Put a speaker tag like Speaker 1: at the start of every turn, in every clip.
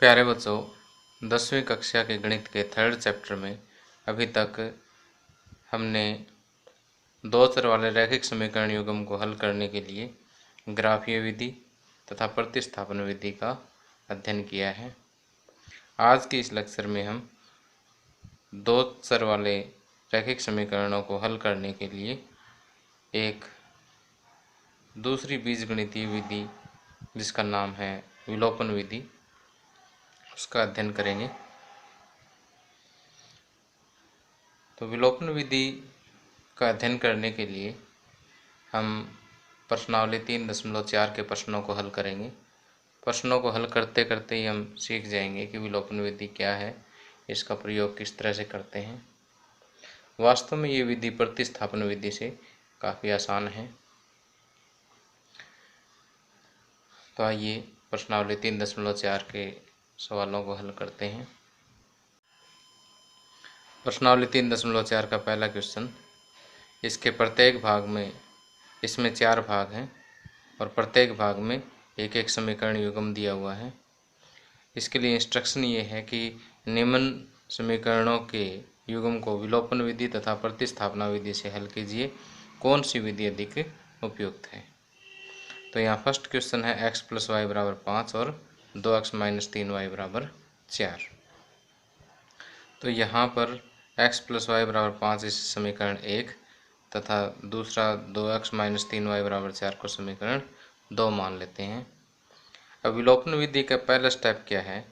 Speaker 1: प्यारे बच्चों, 10वीं कक्षा के गणित के थर्ड चैप्टर में अभी तक हमने दो चर वाले रैखिक समीकरण युग्म को हल करने के लिए ग्राफीय विधि तथा प्रतिस्थापन विधि का अध्ययन किया है। आज के इस लेक्चर में हम दो चर वाले रैखिक समीकरणों को हल करने के लिए एक दूसरी बीजगणितीय विधि जिसका नाम है विलोपन विधि, उसका अध्ययन करेंगे। तो विलोपन विधि का अध्ययन करने के लिए हम प्रश्नावली 3.4 के प्रश्नों को हल करेंगे। प्रश्नों को हल करते करते ही हम सीख जाएंगे कि विलोपन विधि क्या है, इसका प्रयोग किस तरह से करते हैं। वास्तव में ये विधि प्रतिस्थापन विधि से काफ़ी आसान है। तो आइए प्रश्नावली 3.4 के सवालों को हल करते हैं। प्रश्नावली 3.4 का पहला क्वेश्चन, इसके प्रत्येक भाग में, इसमें 4 भाग हैं और प्रत्येक भाग में एक एक समीकरण युग्म दिया हुआ है। इसके लिए इंस्ट्रक्शन ये है कि निम्न समीकरणों के युग्म को विलोपन विधि तथा प्रतिस्थापना विधि से हल कीजिए, कौन सी विधि अधिक उपयुक्त है। तो यहाँ फर्स्ट क्वेश्चन है x + y = 5 और 2x - 3y = 4। तो यहाँ पर x + y = 5 इस समीकरण 1 तथा दूसरा 2x - 3y = 4 को समीकरण 2 मान लेते हैं। अब विलोपन विधि का पहला स्टेप क्या है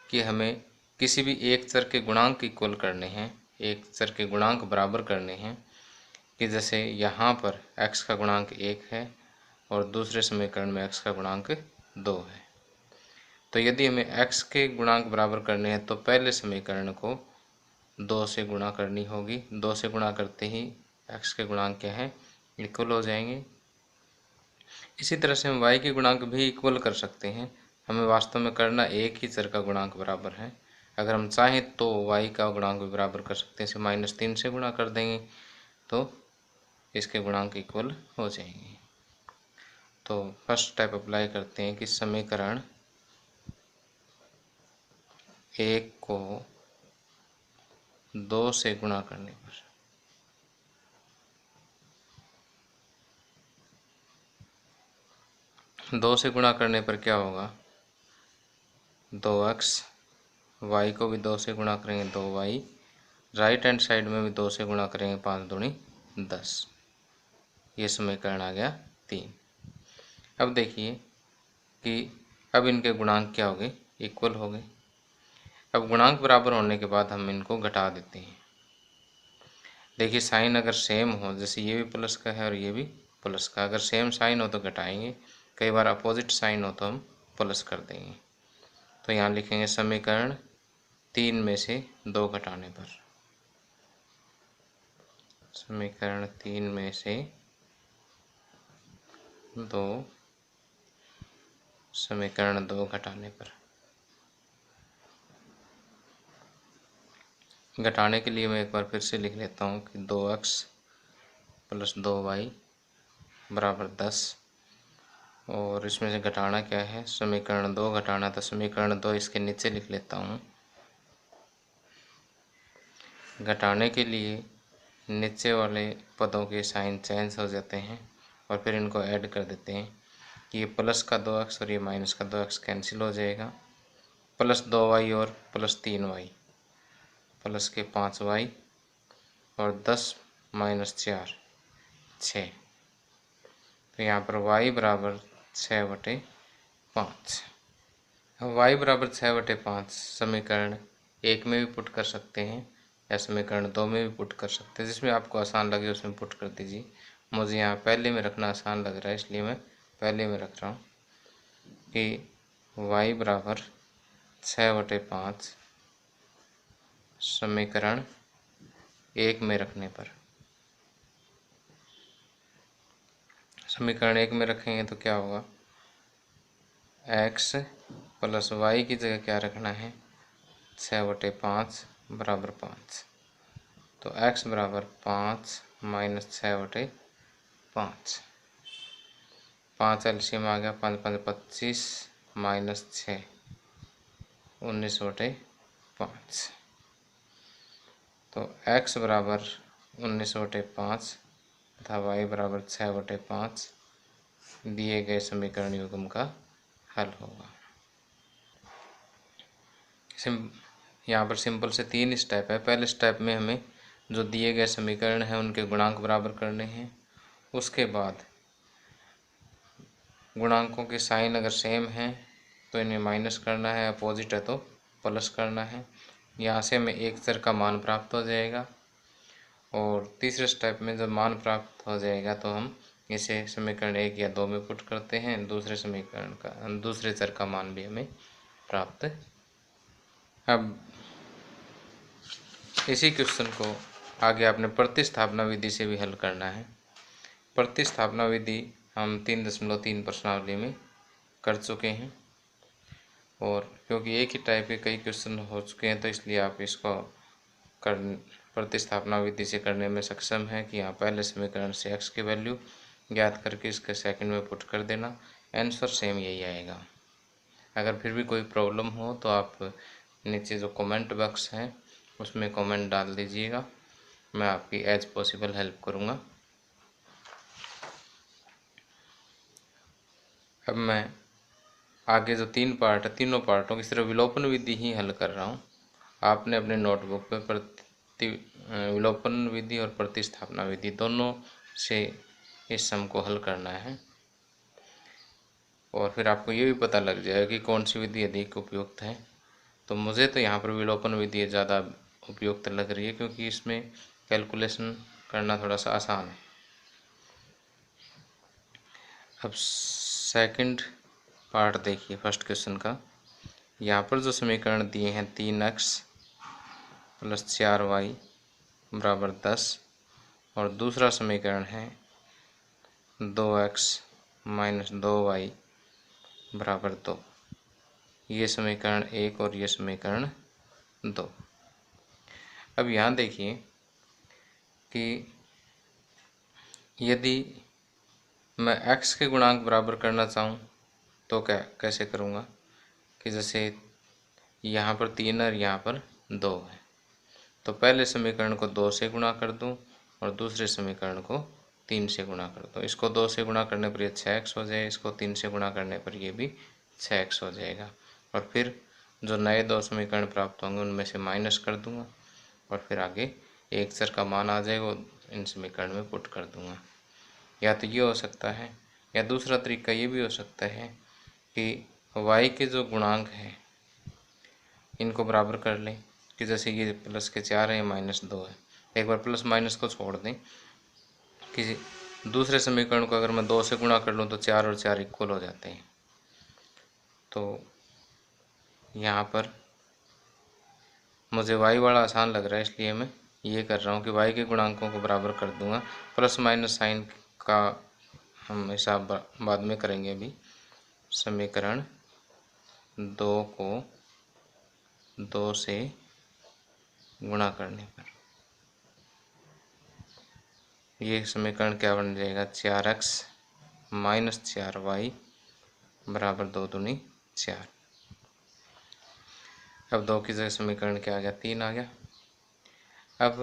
Speaker 1: कि हमें किसी भी एक चर के गुणांक इक्वल करने हैं, एक चर के गुणांक बराबर करने हैं। कि जैसे यहाँ पर x का गुणांक 1 है और दूसरे समीकरण में x का गुणांक 2 है। तो यदि हमें x के गुणांक बराबर करने हैं तो पहले समीकरण को 2 से गुणा करनी होगी। 2 से गुणा करते ही x के गुणांक क्या है, इक्वल हो जाएंगे। इसी तरह से हम y के गुणांक भी इक्वल कर सकते हैं। हमें वास्तव में करना एक ही चर का गुणांक बराबर है। अगर हम चाहें तो y का गुणांक भी बराबर कर सकते हैं। इसे -3 से गुणा कर देंगे तो इसके गुणांक इक्वल हो जाएंगे। तो फर्स्ट स्टेप अप्लाई करते हैं कि समीकरण 1 को 2 से गुणा करने पर क्या होगा, 2x, y को भी 2 से गुणा करेंगे 2y, राइट हैंड साइड में भी 2 से गुणा करेंगे 5 दूनी 10। ये समीकरण आ गया 3। अब देखिए कि अब इनके गुणांक क्या हो गए, इक्वल हो गए। अब गुणांक बराबर होने के बाद हम इनको घटा देते हैं। देखिए साइन अगर सेम हो, जैसे ये भी प्लस का है और ये भी प्लस का, अगर सेम साइन हो तो घटाएंगे, कई बार अपोजिट साइन हो तो हम प्लस कर देंगे। तो यहाँ लिखेंगे समीकरण 3 में से 2 घटाने पर, समीकरण 3 में से 2 समीकरण 2 घटाने पर। घटाने के लिए मैं एक बार फिर से लिख लेता हूँ कि 2x + 2y = 10 और इसमें से घटाना क्या है, समीकरण 2 घटाना, तो समीकरण 2 इसके नीचे लिख लेता हूँ। घटाने के लिए नीचे वाले पदों के साइन चेंज हो जाते हैं और फिर इनको ऐड कर देते हैं कि ये प्लस का 2x और ये माइनस का 2x कैंसिल हो जाएगा। प्लस 2y और प्लस 3y, प्लस के 5y और 10 - 4 6। तो यहाँ पर y = 6/5। y = 6/5 समीकरण 1 में भी पुट कर सकते हैं या समीकरण 2 में भी पुट कर सकते हैं, जिसमें आपको आसान लगे उसमें पुट कर दीजिए। मुझे यहाँ पहले में रखना आसान लग रहा है, इसलिए मैं पहले में रख रहा हूँ कि y = 6/5 समीकरण 1 में रखने पर। समीकरण 1 में रखेंगे तो क्या होगा, x + y की जगह क्या रखना है, 6/5 = 5। तो x = 5 - 6/5। 5 एलसीएम आ गया, 5 × 5 = 25 - 6 19/5। तो x बराबर 19/5 तथा y बराबर 6/5 दिए गए समीकरण युग्म का हल होगा। यहाँ पर सिंपल से 3 स्टेप है। पहले स्टेप में हमें जो दिए गए समीकरण हैं उनके गुणांक बराबर करने हैं। उसके बाद गुणांकों के साइन अगर सेम हैं तो इन्हें माइनस करना है, अपोजिट है तो प्लस करना है। यहाँ से हमें एक चर का मान प्राप्त हो जाएगा। और तीसरे स्टेप में जब मान प्राप्त हो जाएगा तो हम इसे समीकरण 1 या 2 में पुट करते हैं। दूसरे समीकरण का दूसरे चर का मान भी हमें प्राप्त। अब इसी क्वेश्चन को आगे आपने प्रतिस्थापना विधि से भी हल करना है। प्रतिस्थापना विधि हम 3.3 प्रश्नावली में कर चुके हैं और क्योंकि एक ही टाइप के कई क्वेश्चन हो चुके हैं तो इसलिए आप इसको प्रतिस्थापना विधि से करने में सक्षम है कि यहाँ पहले समीकरण से x की वैल्यू ज्ञात करके इसके सेकंड में पुट कर देना, आंसर सेम यही आएगा। अगर फिर भी कोई प्रॉब्लम हो तो आप नीचे जो कमेंट बॉक्स है उसमें कमेंट डाल दीजिएगा, मैं आपकी एज पॉसिबल हेल्प करूँगा। अब मैं आगे जो 3 पार्ट है तीनों पार्टों की सिर्फ विलोपन विधि ही हल कर रहा हूँ। आपने अपने नोटबुक पे विलोपन विधि और प्रतिस्थापना विधि दोनों से इस सम को हल करना है और फिर आपको ये भी पता लग जाएगा कि कौन सी विधि अधिक उपयुक्त है। तो मुझे तो यहाँ पर विलोपन विधि ज़्यादा उपयुक्त लग रही है क्योंकि इसमें कैलकुलेशन करना थोड़ा सा आसान है। अब सेकंड पार्ट देखिए फर्स्ट क्वेश्चन का। यहाँ पर जो समीकरण दिए हैं 3x + 4y बराबर 10 और दूसरा समीकरण है 2x - 2y बराबर 2। ये समीकरण 1 और ये समीकरण 2। अब यहाँ देखिए कि यदि मैं x के गुणांक बराबर करना चाहूँ तो कैसे करूँगा कि जैसे यहाँ पर 3 और यहाँ पर 2 है तो पहले समीकरण को 2 से गुणा कर दूँ और दूसरे समीकरण को 3 से गुणा कर दूँ। इसको 2 से गुणा करने पर ये 6x हो जाए, इसको 3 से गुणा करने पर ये भी 6x हो जाएगा और फिर जो नए 2 समीकरण प्राप्त होंगे उनमें से माइनस कर दूँगा और फिर आगे एक चर का मान आ जाएगा, इन समीकरण में पुट कर दूँगा। या तो ये हो सकता है या दूसरा तरीका ये भी हो सकता है कि y के जो गुणांक हैं इनको बराबर कर लें कि जैसे ये प्लस के 4 है, -2 है। एक बार प्लस माइनस को छोड़ दें कि दूसरे समीकरण को अगर मैं 2 से गुणा कर लूँ तो 4 और 4 इक्वल हो जाते हैं। तो यहाँ पर मुझे y वाला आसान लग रहा है इसलिए मैं ये कर रहा हूँ कि y के गुणांकों को बराबर कर दूँगा। प्लस माइनस साइन का हम हिसाब बाद में करेंगे। अभी समीकरण 2 को 2 से गुणा करने पर ये समीकरण क्या बन जाएगा 4x - 4y बराबर 2 दूनी 4। अब 2 की जगह समीकरण क्या आ गया 3 आ गया। अब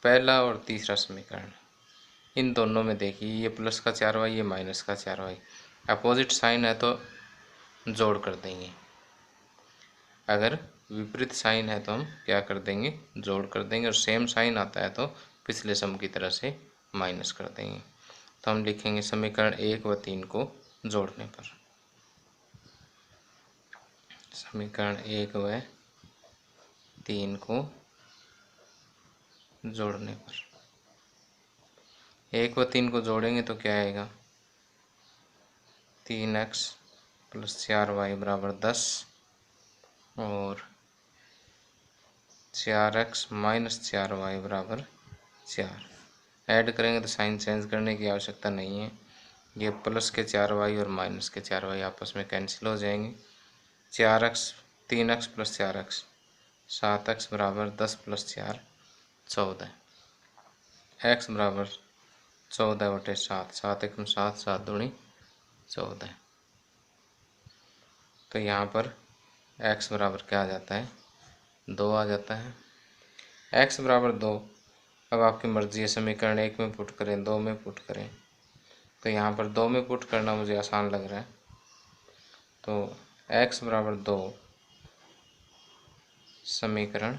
Speaker 1: पहला और तीसरा समीकरण इन दोनों में देखिए ये प्लस का 4y ये माइनस का 4y, अपोजिट साइन है तो जोड़ कर देंगे। अगर विपरीत साइन है तो हम क्या कर देंगे जोड़ कर देंगे और सेम साइन आता है तो पिछले सम की तरह से माइनस कर देंगे। तो हम लिखेंगे समीकरण 1 व 3 को जोड़ने पर, समीकरण 1 व 3 को जोड़ने पर 1 व 3 को जोड़ेंगे तो क्या आएगा 3x + 4y बराबर 10 और 4x - 4y बराबर 4। ऐड करेंगे तो साइन चेंज करने की आवश्यकता नहीं है। ये प्लस के 4y और माइनस के 4y आपस में कैंसिल हो जाएंगे। 3x + 4x 7x बराबर 10 + 4 14। x बराबर 14/7, 7 × 7 7 दूनी 14। तो यहाँ पर एक्स बराबर क्या आ जाता है, 2 आ जाता है। एक्स बराबर 2, अब आपकी मर्ज़ी है समीकरण 1 में पुट करें, 2 में पुट करें। तो यहाँ पर 2 में पुट करना मुझे आसान लग रहा है, तो एक्स बराबर 2 समीकरण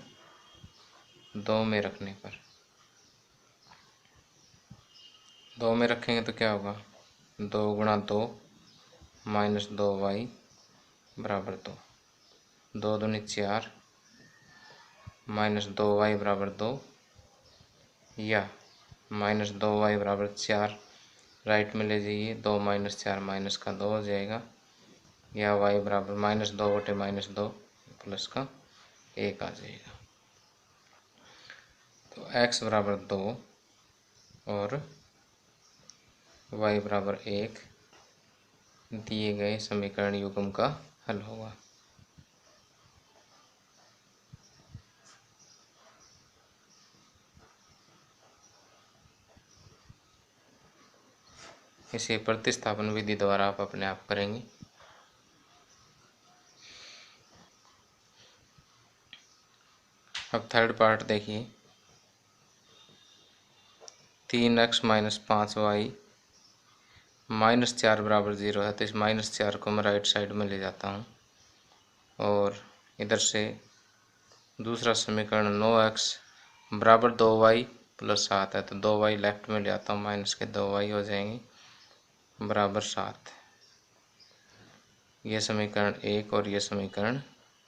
Speaker 1: 2 में रखने पर, 2 में रखेंगे तो क्या होगा, 2 गुणा 2 माइनस 2y बराबर 2, 2 दूनी 4 माइनस 2y बराबर 2, या माइनस 2y बराबर 4 राइट में ले जाइए, 2 माइनस 4 माइनस का 2 हो जाएगा, या y बराबर माइनस 2 बटे माइनस 2 प्लस का 1 आ जाएगा। तो x बराबर 2 और y बराबर 1 दिए गए समीकरण युग्म का हल होगा। इसे प्रतिस्थापन विधि द्वारा आप अपने आप करेंगे। अब थर्ड पार्ट देखिए, 3x माइनस 5y माइनस 4 बराबर 0 है, तो इस माइनस 4 को मैं राइट साइड में ले जाता हूँ और इधर से दूसरा समीकरण 9x बराबर 2y प्लस 7 है, तो 2y लेफ्ट में ले आता हूँ, माइनस के 2y हो जाएंगे बराबर 7। यह समीकरण 1 और यह समीकरण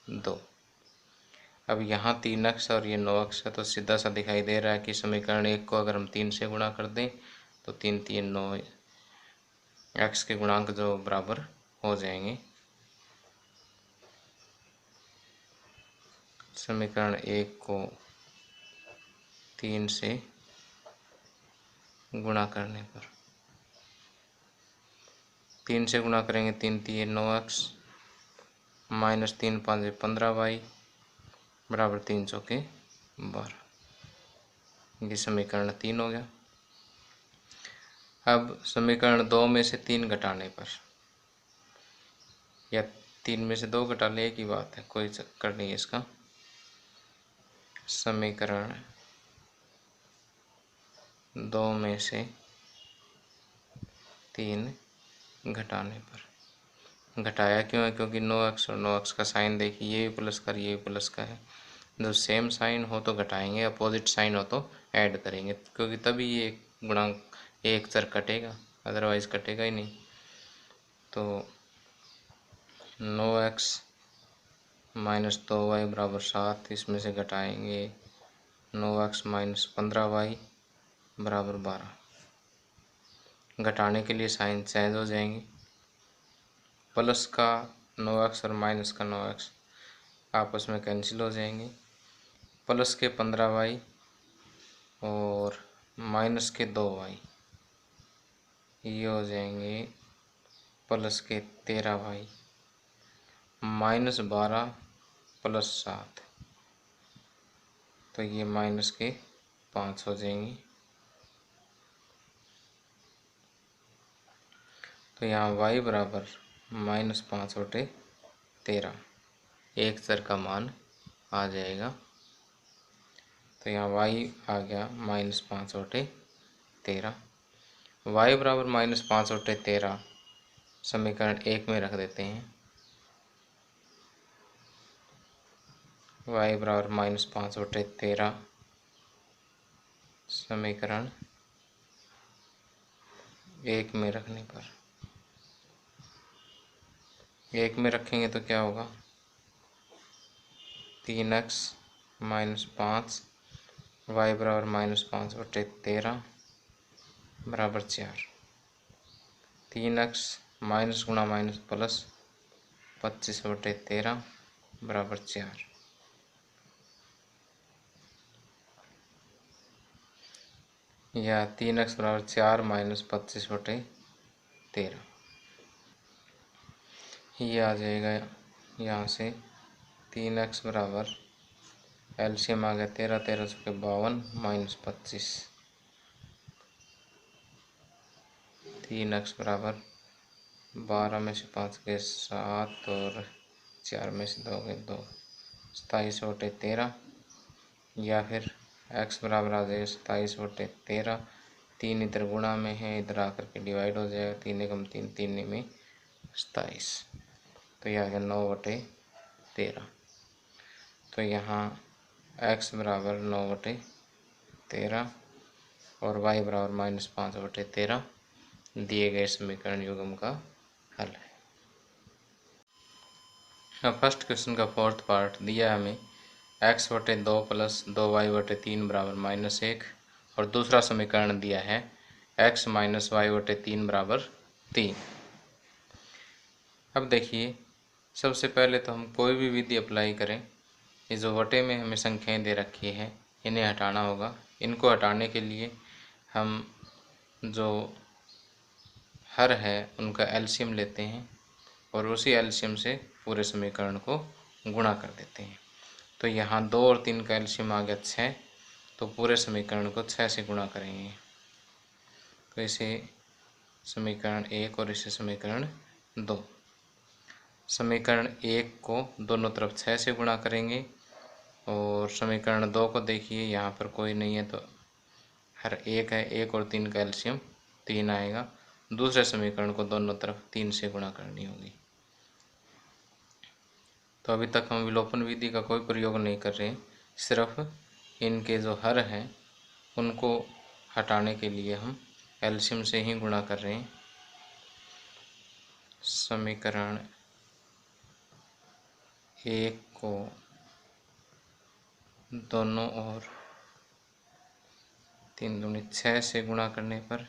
Speaker 1: 2। अब यहाँ 3x और ये 9x है, तो सीधा सा दिखाई दे रहा है कि समीकरण 1 को अगर हम 3 से गुणा कर दें तो 3 3 9 x के गुणांक जो बराबर हो जाएंगे। समीकरण 1 को 3 से गुणा करने पर, 3 से गुणा करेंगे, 3 3 9x माइनस 3 5 15y बराबर 3 चौके 12। ये समीकरण 3 हो गया। अब समीकरण 2 में से 3 घटाने पर, या 3 में से 2 घटा ले, एक ही बात है, कोई चक्कर नहीं है इसका। समीकरण 2 में से 3 घटाने पर, घटाया क्यों है, क्योंकि 9x और 9x का साइन देखिए, ये भी प्लस का ये भी प्लस का है। जो सेम साइन हो तो घटाएंगे, अपोजिट साइन हो तो ऐड करेंगे, क्योंकि तभी ये गुणांक एक चर कटेगा, अदरवाइज कटेगा ही नहीं। तो 9x माइनस 2y बराबर 7, इसमें से घटाएंगे 9x माइनस 15y बराबर 12। घटाने के लिए साइन चेंज हो जाएंगे, प्लस का 9x और माइनस का 9x आपस में कैंसिल हो जाएंगे, प्लस के 15y और माइनस के 2y ये हो जाएंगे प्लस के 13y, माइनस 12 प्लस 7, तो ये माइनस के 5 हो जाएंगी। तो यहाँ y बराबर माइनस 5 बटे 13 एक चर का मान आ जाएगा। तो यहाँ y आ गया माइनस 5 बटे 13। y बराबर माइनस 5 बटे 13 समीकरण 1 में रख देते हैं। y बराबर माइनस 5 बटे 13 समीकरण 1 में रखने पर, 1 में रखेंगे तो क्या होगा, 3x माइनस 5 y बराबर माइनस 5 बटे 13 बराबर 4। 3x माइनस गुणा माइनस प्लस 25 बटे 13 बराबर 4। या 3x बराबर 4 माइनस 25 बटे 13, ये आ जाएगा यहाँ से। 3x बराबर एलसीएम आ गया 13 13 के 52 माइनस 25, 3x बराबर 12 में से 5 के 7 और 4 में से 2 गए 2, 27/13, या फिर x बराबर आ जाएगा 27/13। 3 इधर गुणा में है, इधर आकर के डिवाइड हो जाएगा, 3 एकम 3, 3 में 27, तो यह आ गया 9/13। तो यहाँ x बराबर 9/13 और y बराबर -5/13 दिए गए समीकरण युग्म का हल है। अब फर्स्ट क्वेश्चन का फोर्थ पार्ट दिया हमें x/2 + 2y/3 बराबर -1, और दूसरा समीकरण दिया है x - y/3 बराबर 3। अब देखिए, सबसे पहले तो हम कोई भी विधि अप्लाई करें, ये जो वटे में हमें संख्याएं दे रखी है इन्हें हटाना होगा। इनको हटाने के लिए हम जो हर है उनका एलसीएम लेते हैं और उसी एलसीएम से पूरे समीकरण को गुणा कर देते हैं। तो यहाँ 2 और 3 का एलसीएम आ गया 6, तो पूरे समीकरण को 6 से गुणा करेंगे। तो इसे समीकरण 1 और इसे समीकरण 2। समीकरण 1 को दोनों तरफ 6 से गुणा करेंगे, और समीकरण 2 को देखिए यहाँ पर कोई नहीं है तो हर 1 है, 1 और 3 का एलसीएम 3 आएगा। दूसरे समीकरण को दोनों तरफ 3 से गुणा करनी होगी। तो अभी तक हम विलोपन विधि का कोई प्रयोग नहीं कर रहे हैं, सिर्फ इनके जो हर हैं उनको हटाने के लिए हम एलसीएम से ही गुणा कर रहे हैं। समीकरण 1 को दोनों ओर 3 दूनी 6 से गुणा करने पर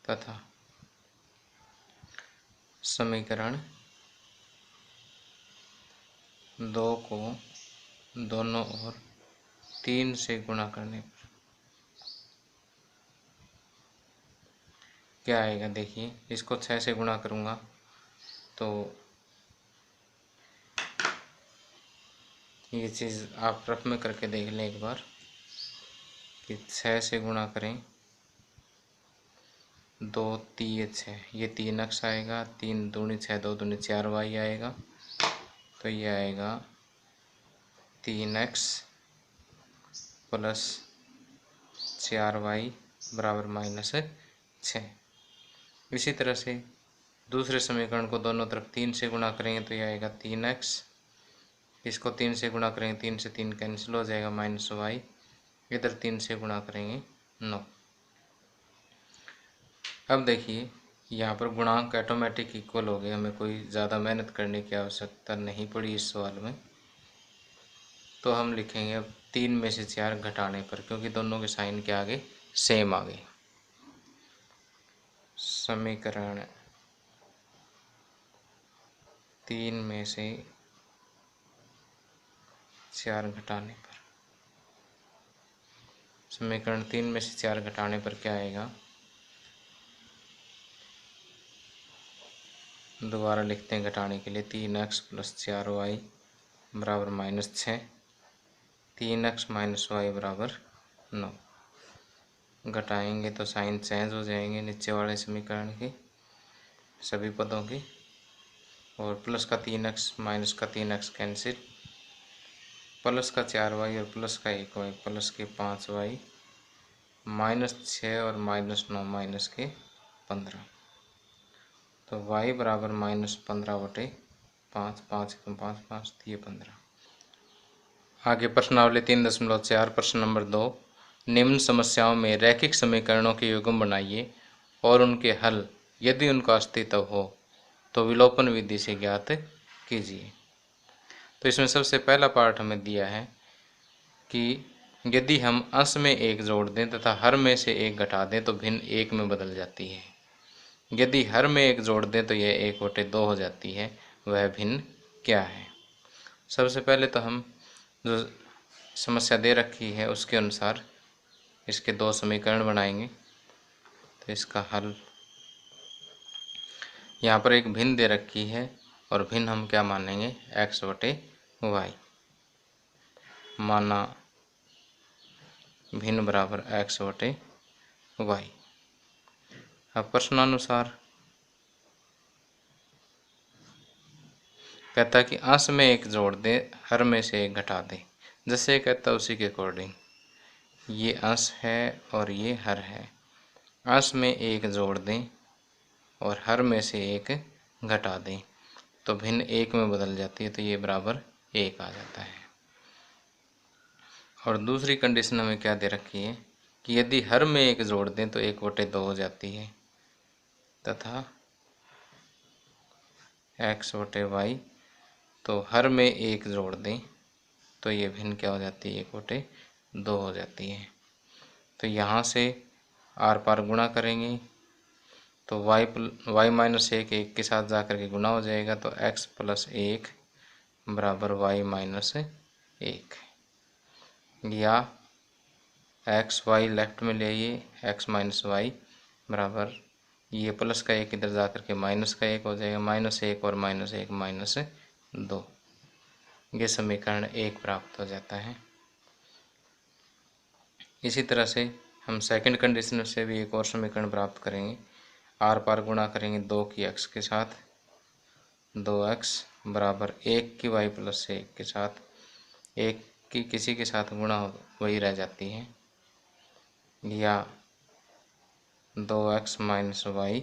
Speaker 1: तथा समीकरण 2 को दोनों ओर 3 से गुणा करने पर क्या आएगा। देखिए, इसको 6 से गुणा करूँगा तो ये चीज़ आप रफ में करके देख लें एक बार कि 6 से गुणा करें 2 3 6, ये 3x आएगा, 3 दूनी 6, 2 दूनी 4y आएगा, तो ये आएगा 3x + 4y बराबर -6। इसी तरह से दूसरे समीकरण को दोनों तरफ 3 से गुणा करेंगे तो यह आएगा 3x, इसको 3 से गुणा करेंगे 3 से 3 कैंसिल हो जाएगा -y, इधर 3 से गुणा करेंगे 9। अब देखिए, यहाँ पर गुणांक ऑटोमेटिक इक्वल हो गए, हमें कोई ज़्यादा मेहनत करने की आवश्यकता नहीं पड़ी इस सवाल में। तो हम लिखेंगे अब 3 में से 4 घटाने पर, क्योंकि दोनों के साइन के आगे सेम आ गए। समीकरण 3 में से 4 घटाने पर, समीकरण 3 में से 4 घटाने पर क्या आएगा। दोबारा लिखते हैं घटाने के लिए, 3x + 4y बराबर -6, 3x - y बराबर 9। घटाएंगे तो साइन चेंज हो जाएंगे नीचे वाले समीकरण के सभी पदों के, और प्लस का 3x माइनस का 3x कैंसिल, प्लस का 4y और प्लस का 1y, प्लस के 5y, -6 और -9 माइनस के 15, तो y बराबर -15/5, 5 × 5 5, तो ये 15। आगे प्रश्नावली 3.4 प्रश्न नंबर 2, निम्न समस्याओं में रैखिक समीकरणों के युग्म बनाइए और उनके हल यदि उनका अस्तित्व हो तो विलोपन विधि से ज्ञात कीजिए। तो इसमें सबसे पहला पार्ट हमें दिया है कि यदि हम अंश में 1 जोड़ दें तथा हर में से 1 घटा दें तो भिन्न 1 में बदल जाती है। यदि हर में 1 जोड़ दें तो यह 1/2 हो जाती है। वह भिन्न क्या है। सबसे पहले तो हम जो समस्या दे रखी है उसके अनुसार इसके 2 समीकरण बनाएंगे। तो इसका हल, यहाँ पर एक भिन्न दे रखी है और भिन्न हम क्या मानेंगे, x/y। माना भिन्न बराबर x/y। अब प्रश्नानुसार कहता है कि अंश में एक जोड़ दें, हर में से एक घटा दें। जैसे कहता है उसी के अकॉर्डिंग, ये अंश है और ये हर है, अंश में एक जोड़ दें और हर में से एक घटा दें, तो भिन्न एक में बदल जाती है, तो ये बराबर एक आ जाता है। और दूसरी कंडीशन हमें क्या दे रखी है कि यदि हर में एक जोड़ दें तो 1/2 हो जाती है, तथा x/y, तो हर में एक जोड़ दें तो ये भिन्न क्या हो जाती है, 1/2 हो जाती है। तो यहाँ से आर पार गुणा करेंगे तो y माइनस 1 1 के साथ जा कर के गुणा हो जाएगा, तो x + 1 बराबर y - 1, या xy लेफ्ट में ले आइए, x - y बराबर ये प्लस का 1 इधर जा कर के माइनस का 1 हो जाएगा, -1 और -1 -2, ये समीकरण 1 प्राप्त हो जाता है। इसी तरह से हम सेकंड कंडीशन से भी एक और समीकरण प्राप्त करेंगे। आर पार गुणा करेंगे 2 की x के साथ, 2x बराबर 1 की y + 1 के साथ, 1 की किसी के साथ गुणा हो वही रह जाती है, या 2x - y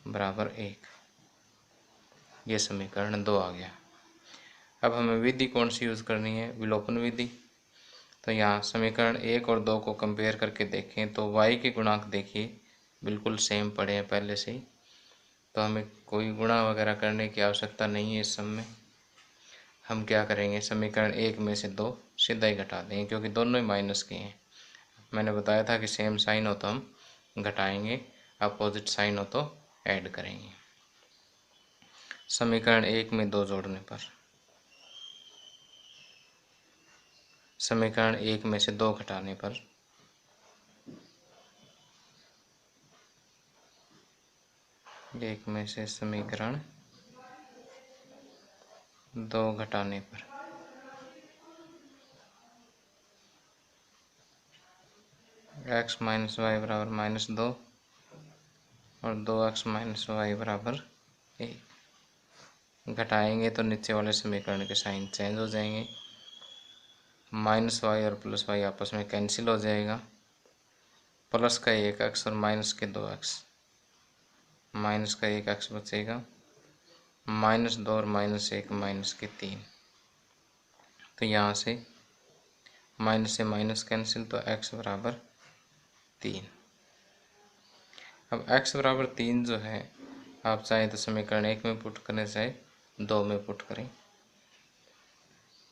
Speaker 1: बराबर 1, ये समीकरण 2 आ गया। अब हमें विधि कौन सी यूज़ करनी है, विलोपन विधि। तो यहाँ समीकरण 1 और 2 को कंपेयर करके देखें तो y के गुणांक देखिए बिल्कुल सेम पड़े हैं पहले से ही, तो हमें कोई गुणा वगैरह करने की आवश्यकता नहीं है। इस सब में हम क्या करेंगे, समीकरण 1 में से 2 सीधा ही घटा देंगे, क्योंकि दोनों ही माइनस के हैं। मैंने बताया था कि सेम साइन हो तो हम घटाएंगे, अपोजिट साइन हो तो ऐड करेंगे। समीकरण 1 में 2 जोड़ने पर समीकरण 1 में से 2 घटाने पर एक में से समीकरण 2 घटाने पर x - y बराबर -2 और 2x - y बराबर 1। घटाएंगे तो नीचे वाले समीकरण के साइन चेंज हो जाएंगे, -y और +y आपस में कैंसिल हो जाएगा, प्लस का 1x और माइनस के 2x, माइनस का 1x बचेगा, -2 और -1 -3, तो यहाँ से माइनस से माइनस कैंसिल, तो x बराबर 3। अब x बराबर 3 जो है, आप चाहें तो समीकरण 1 में पुट करें, चाहे 2 में पुट करें।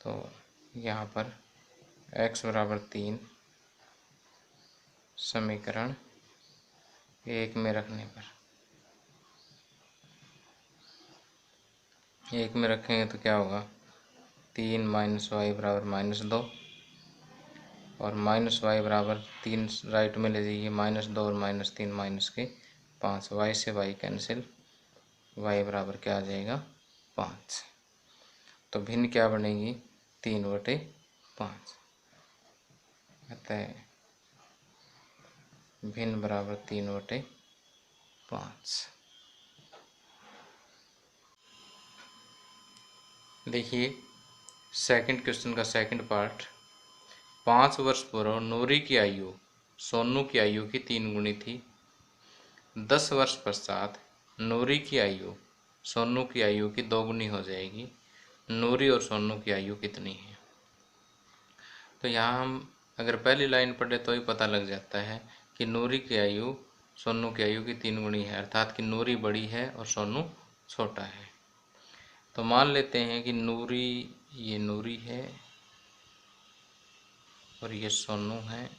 Speaker 1: तो यहाँ पर x बराबर 3 समीकरण 1 में रखने पर, 1 में रखेंगे तो क्या होगा, 3 - y बराबर -2 और -y बराबर 3 राइट में ले जाइए, -2 और -3 -5, y से y कैंसिल, y बराबर क्या आ जाएगा, 5। तो भिन्न क्या बनेगी, 3/5, अतः भिन्न बराबर 3/5। देखिए सेकंड क्वेश्चन का सेकंड पार्ट। 5 वर्ष पूर्व नूरी की आयु सोनू की आयु की 3 गुनी थी। 10 वर्ष पश्चात नूरी की आयु सोनू की आयु की 2 गुनी हो जाएगी। नूरी और सोनू की आयु कितनी है। तो यहाँ हम अगर पहली लाइन पढ़े तो ही पता लग जाता है कि नूरी की आयु सोनू की आयु की 3 गुनी है, अर्थात कि नूरी बड़ी है और सोनू छोटा है। तो मान लेते हैं कि नूरी, ये नूरी है और ये सोनू है।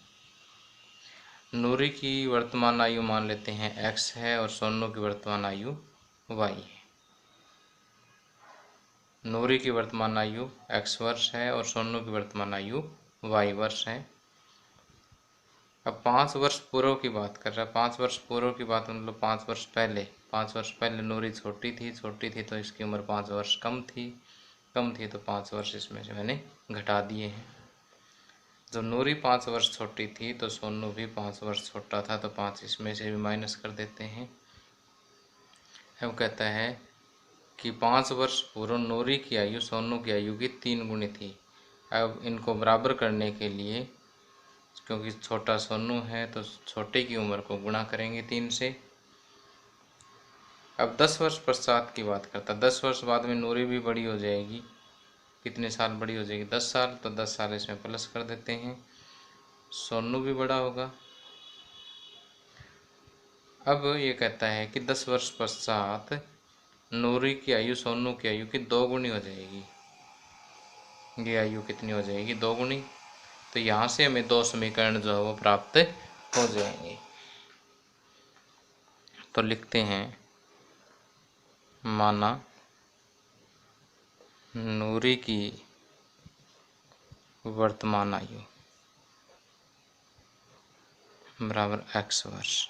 Speaker 1: नूरी की वर्तमान आयु मान लेते हैं x है और सोनू की वर्तमान आयु y है। नूरी की वर्तमान आयु x वर्ष है और सोनू की वर्तमान आयु y वर्ष है। अब 5 वर्ष पूर्व की बात कर रहा है। 5 वर्ष पूर्व की बात मतलब 5 वर्ष पहले। 5 वर्ष पहले नूरी छोटी थी तो इसकी उम्र 5 वर्ष कम थी तो 5 वर्ष इसमें से मैंने घटा दिए हैं। जब नूरी 5 वर्ष छोटी थी तो सोनू भी 5 वर्ष छोटा था, तो 5 इसमें से भी माइनस कर देते हैं। अब कहता है कि 5 वर्ष पूर्व नूरी की आयु सोनू की आयु की 3 गुनी थी। अब इनको बराबर करने के लिए, क्योंकि छोटा सोनू है तो छोटे की उम्र को गुणा करेंगे 3 से। अब 10 वर्ष पश्चात की बात करता, 10 वर्ष बाद में नूरी भी बड़ी हो जाएगी। कितने साल बड़ी हो जाएगी? 10 साल। तो 10 साल इसमें प्लस कर देते हैं, सोनू भी बड़ा होगा। अब ये कहता है कि 10 वर्ष पश्चात नूरी की आयु सोनू की आयु की 2 गुनी हो जाएगी। ये आयु कितनी हो जाएगी? 2 गुनी। तो यहाँ से हमें 2 समीकरण जो है वो प्राप्त हो जाएंगे। तो लिखते हैं, माना नूरी की वर्तमान आयु बराबर x वर्ष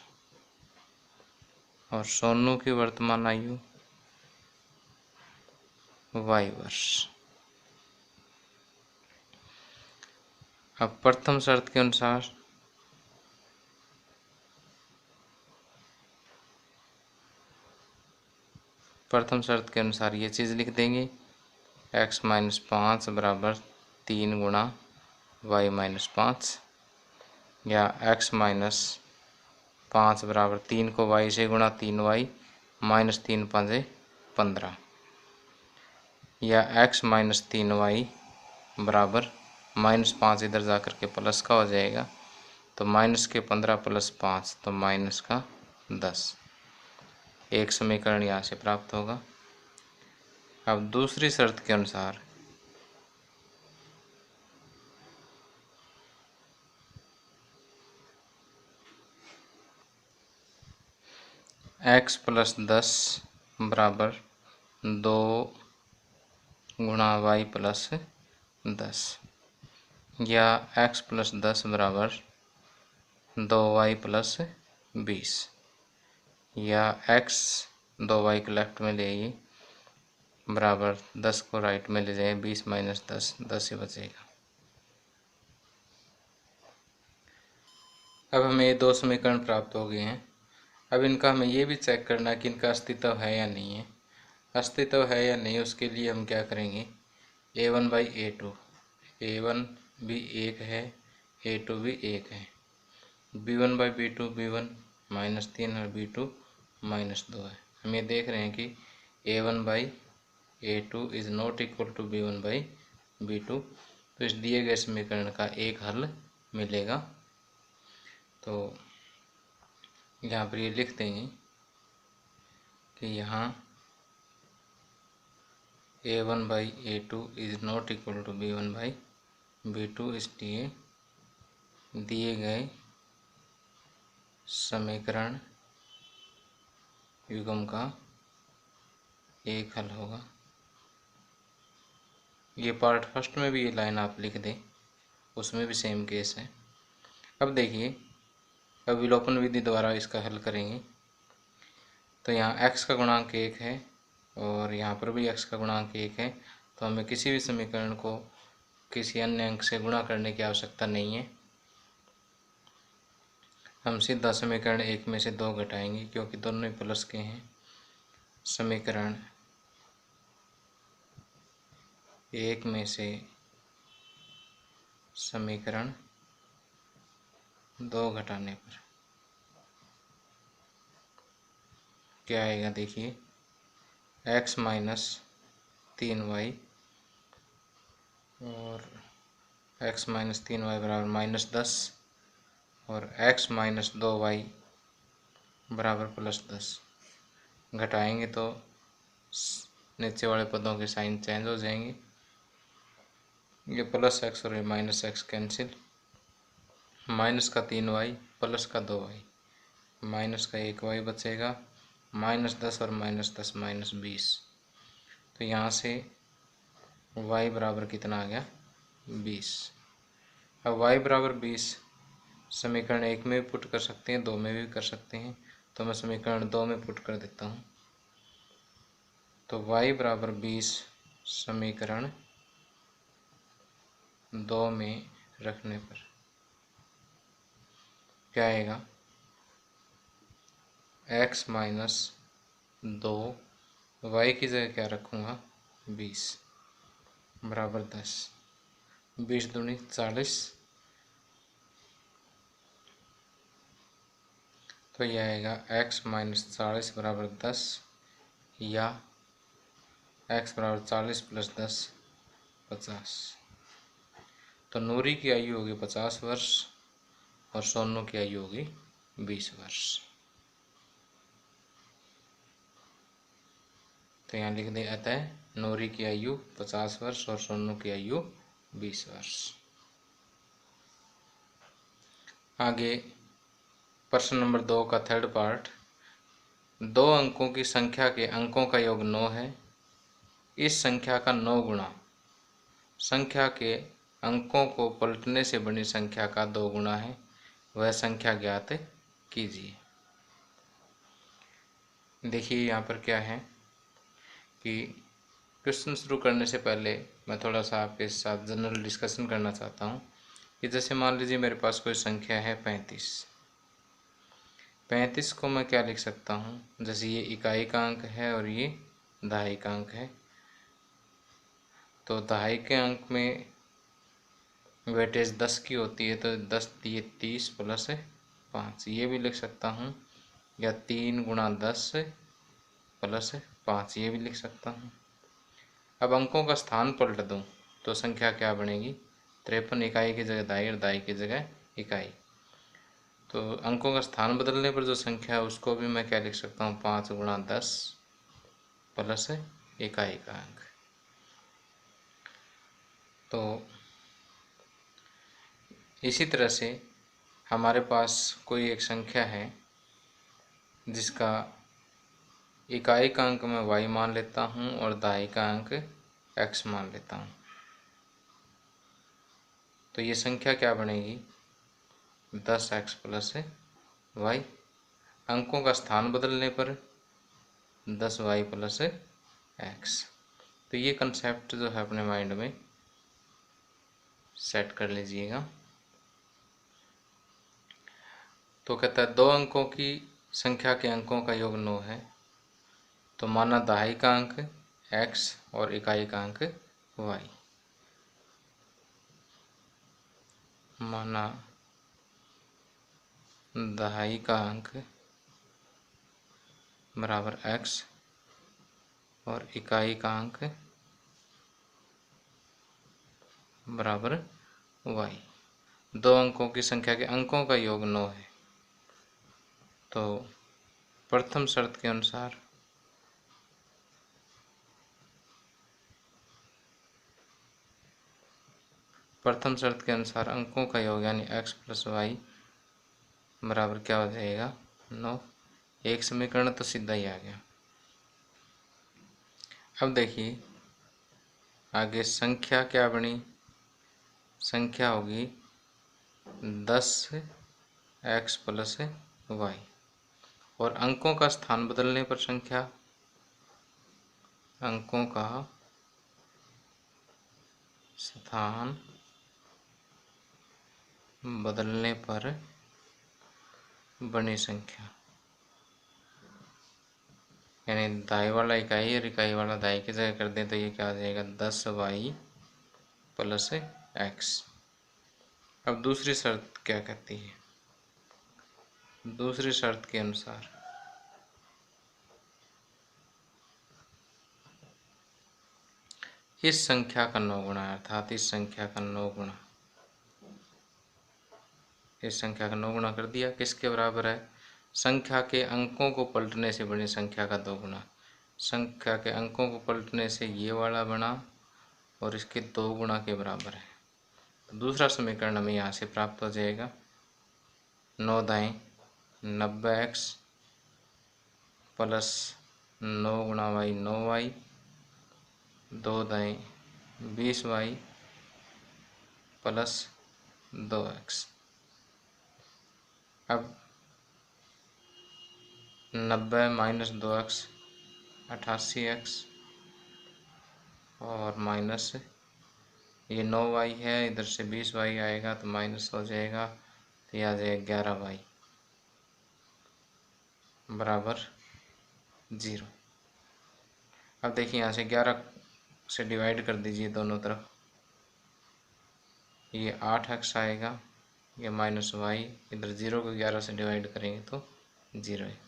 Speaker 1: और सोनू की वर्तमान आयु y वर्ष। अब प्रथम शर्त के अनुसार ये चीज़ लिख देंगे, x माइनस 5 बराबर 3 गुणा y माइनस 5, या x माइनस 5 बराबर 3 को y से गुणा 3y माइनस 3 5 15, या x माइनस 3y बराबर माइनस 5 इधर जा कर के प्लस का हो जाएगा, तो माइनस के 15 प्लस 5 तो माइनस का 10। एक समीकरण यहाँ से प्राप्त होगा। अब दूसरी शर्त के अनुसार x प्लस 10 बराबर 2 गुणा y प्लस 10, या x प्लस 10 बराबर 2y प्लस 20, या x 2y को लेफ्ट में ले आइए बराबर 10 को राइट में ले जाए, 20 माइनस 10 10 ही बचेगा। अब हमें ये 2 समीकरण प्राप्त हो गए हैं। अब इनका हमें ये भी चेक करना है कि इनका अस्तित्व है या नहीं है। अस्तित्व है या नहीं, उसके लिए हम क्या करेंगे, a1 बाई a2, a1 भी 1 है, a2 भी 1 है, b1 by b2 b1 minus 3 और b2 माइनस 2 है। हम ये देख रहे हैं कि a1 by a2 is not equal to b1 by b2, तो इस दिए गए समीकरण का एक हल मिलेगा। तो यहाँ पर ये लिख देंगे कि यहाँ a1 by a2 is not equal to b1 by b2, इसलिए दिए गए समीकरण युग्म का एक हल होगा। ये पार्ट फर्स्ट में भी ये लाइन आप लिख दें, उसमें भी सेम केस है। अब देखिए, अब विलोपन विधि द्वारा इसका हल करेंगे। तो यहाँ x का गुणांक 1 है और यहाँ पर भी x का गुणांक 1 है, तो हमें किसी भी समीकरण को किसी अन्य अंक से गुणा करने की आवश्यकता नहीं है। हम सीधा समीकरण 1 में से 2 घटाएंगे, क्योंकि दोनों ही प्लस के हैं। समीकरण 1 में से समीकरण 2 घटाने पर क्या आएगा, देखिए, x माइनस 3y और x माइनस 3y बराबर माइनस 10 और x माइनस 2y बराबर प्लस 10। घटाएंगे तो नीचे वाले पदों के साइन चेंज हो जाएंगे, ये प्लस x और ये माइनस x कैंसिल, माइनस का 3y प्लस का 2y, माइनस का 1y बचेगा, माइनस 10 और माइनस 10 माइनस 20। तो यहाँ से y बराबर कितना आ गया, 20। अब y बराबर 20 समीकरण 1 में भी पुट कर सकते हैं, 2 में भी कर सकते हैं, तो मैं समीकरण 2 में पुट कर देता हूँ। तो y बराबर 20 समीकरण 2 में रखने पर क्या आएगा, x माइनस 2 y की जगह क्या रखूँगा 20 बराबर 10। 20 दूनी 40, तो यह आएगा x माइनस 40 बराबर 10 या x बराबर 40 प्लस 10 50। तो नूरी की आयु होगी 50 वर्ष और सोनू की आयु होगी 20 वर्ष। तो यहाँ लिख दें अतः नूरी की आयु 50 वर्ष और सोनू की आयु 20 वर्ष। आगे प्रश्न नंबर 2 का थर्ड पार्ट। 2 अंकों की संख्या के अंकों का योग 9 है। इस संख्या का 9 गुणा संख्या के अंकों को पलटने से बनी संख्या का 2 गुणा है, वह संख्या ज्ञात कीजिए। देखिए यहाँ पर क्या है कि क्वेश्चन शुरू करने से पहले मैं थोड़ा सा आपके साथ जनरल डिस्कशन करना चाहता हूँ कि जैसे मान लीजिए मेरे पास कोई संख्या है 35 को मैं क्या लिख सकता हूँ, जैसे ये इकाई का अंक है और ये दहाई का अंक है, तो दहाई के अंक में वेटेज 10 की होती है, तो 10 दिए 30 प्लस 5 ये भी लिख सकता हूँ, या 3 गुणा 10 प्लस 5 ये भी लिख सकता हूँ। अब अंकों का स्थान पलट दूँ तो संख्या क्या बनेगी 53, इकाई की जगह दहाई और दहाई की जगह इकाई। तो अंकों का स्थान बदलने पर जो संख्या है उसको भी मैं क्या लिख सकता हूँ 5 गुणा 10 प्लस इकाई का अंक। तो इसी तरह से हमारे पास कोई एक संख्या है जिसका इकाई का अंक मैं y मान लेता हूँ और दहाई का अंक x मान लेता हूँ, तो ये संख्या क्या बनेगी 10x प्लस y। अंकों का स्थान बदलने पर 10y प्लस x। तो ये कंसेप्ट जो है अपने माइंड में सेट कर लीजिएगा। तो कहता है 2 अंकों की संख्या के अंकों का योग 9 है, तो माना दहाई का अंक x और इकाई का अंक y। माना दहाई का अंक बराबर x और इकाई का अंक बराबर y। 2 अंकों की संख्या के अंकों का योग 9 है, तो प्रथम शर्त के अनुसार अंकों का योग यानी x प्लस वाई बराबर क्या हो जाएगा 9। एक समीकरण तो सीधा ही आ गया। अब देखिए आगे संख्या क्या बनी, संख्या होगी 10x प्लस वाई और अंकों का स्थान बदलने पर संख्या अंकों का स्थान बदलने पर बनी संख्या यानी दाई वाला इकाई और इकाई वाला दाई की जगह कर दें तो ये क्या आ जाएगा 10y प्लस x। अब दूसरी शर्त क्या कहती है, दूसरी शर्त के अनुसार इस संख्या का 9 गुणा अर्थात इस संख्या का 9 गुणा, इस संख्या का 9 गुणा कर दिया, किसके बराबर है संख्या के अंकों को पलटने से बनी संख्या का 2 गुणा। संख्या के अंकों को पलटने से ये वाला बना और इसके 2 गुणा के बराबर है। तो दूसरा समीकरण हमें यहाँ से प्राप्त हो जाएगा 9 दाएँ 90x प्लस 9 गुणा y 9y, 2 दाएँ 20y प्लस 2x। अब 90 माइनस 2x 88x और माइनस ये 9y है, इधर से 20y आएगा तो माइनस हो जाएगा, तो यह आ जाएगा 11y बराबर 0। अब देखिए यहाँ से 11 से डिवाइड कर दीजिए दोनों तरफ, ये 8x आएगा, ये माइनस वाई, इधर 0 को 11 से डिवाइड करेंगे तो 0 है।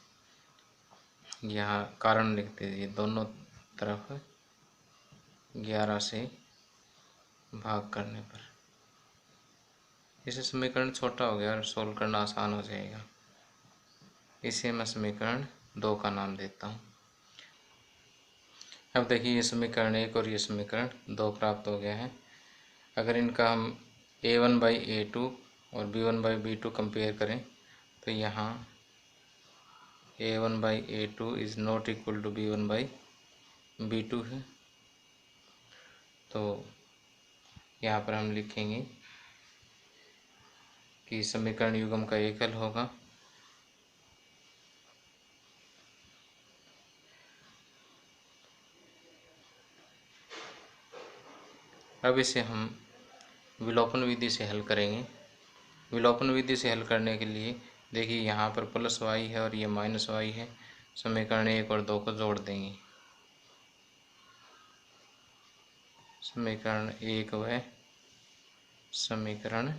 Speaker 1: यहाँ कारण लिख दीजिए, दोनों तरफ 11 से भाग करने पर। इसे समीकरण छोटा हो गया और सोल्व करना आसान हो जाएगा। इसे मैं समीकरण 2 का नाम देता हूँ। अब देखिए ये समीकरण 1 और ये समीकरण 2 प्राप्त हो गया है। अगर इनका हम a1/a2 और b1/b2 कंपेयर करें तो यहाँ a1/a2 is not equal to b1/b2 है। तो यहाँ पर हम लिखेंगे कि समीकरण युग्म का एकल होगा अब इसे हम विलोपन विधि से हल करेंगे। विलोपन विधि से हल करने के लिए देखिए यहाँ पर प्लस वाई है और ये माइनस वाई है, समीकरण 1 और 2 को जोड़ देंगे। समीकरण 1 व समीकरण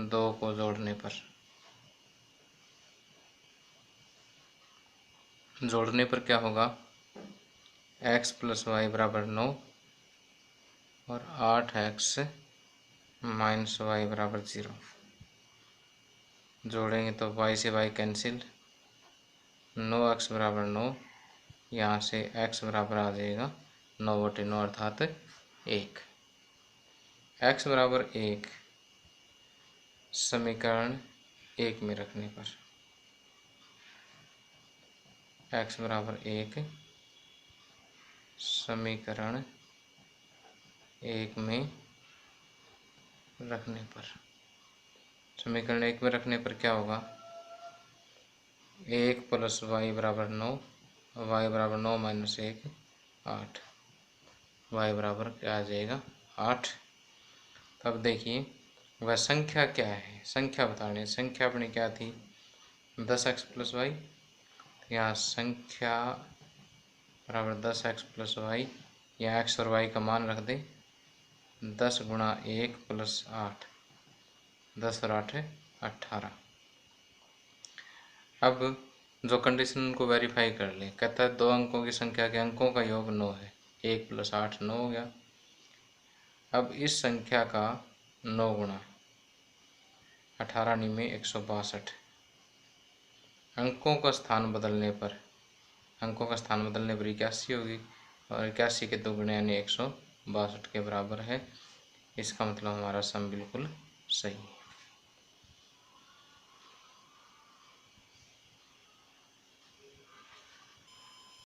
Speaker 1: 2 को जोड़ने पर क्या होगा, x + y = 9 और 8x - y = 0। जोड़ेंगे तो y से y कैंसिल, 9x = 9, यहाँ से x बराबर आ जाएगा 9/9 अर्थात 1। x = 1 समीकरण 1 में रखने पर, x = 1 समीकरण 1 में रखने पर, समीकरण 1 में रखने पर क्या होगा, 1 + y = 9, y = 9 - 1 8, y बराबर क्या आ जाएगा 8। तब देखिए वह संख्या क्या है, संख्या बताने, संख्या अपनी क्या थी 10x + y, यहाँ संख्या बराबर 10x + y, यहाँ x और y का मान रख दे, 10 × 1 + 8, 10 और 8 है 18। अब जो कंडीशन को वेरीफाई कर ले, कहता है 2 अंकों की संख्या के अंकों का योग 9 है, 1 + 8 9 हो गया। अब इस संख्या का 9 गुणा 18 × 9 = 162, अंकों का स्थान बदलने पर 81 होगी और 81 के 2 गुणे यानी 162 के बराबर है। इसका मतलब हमारा सम बिल्कुल सही है।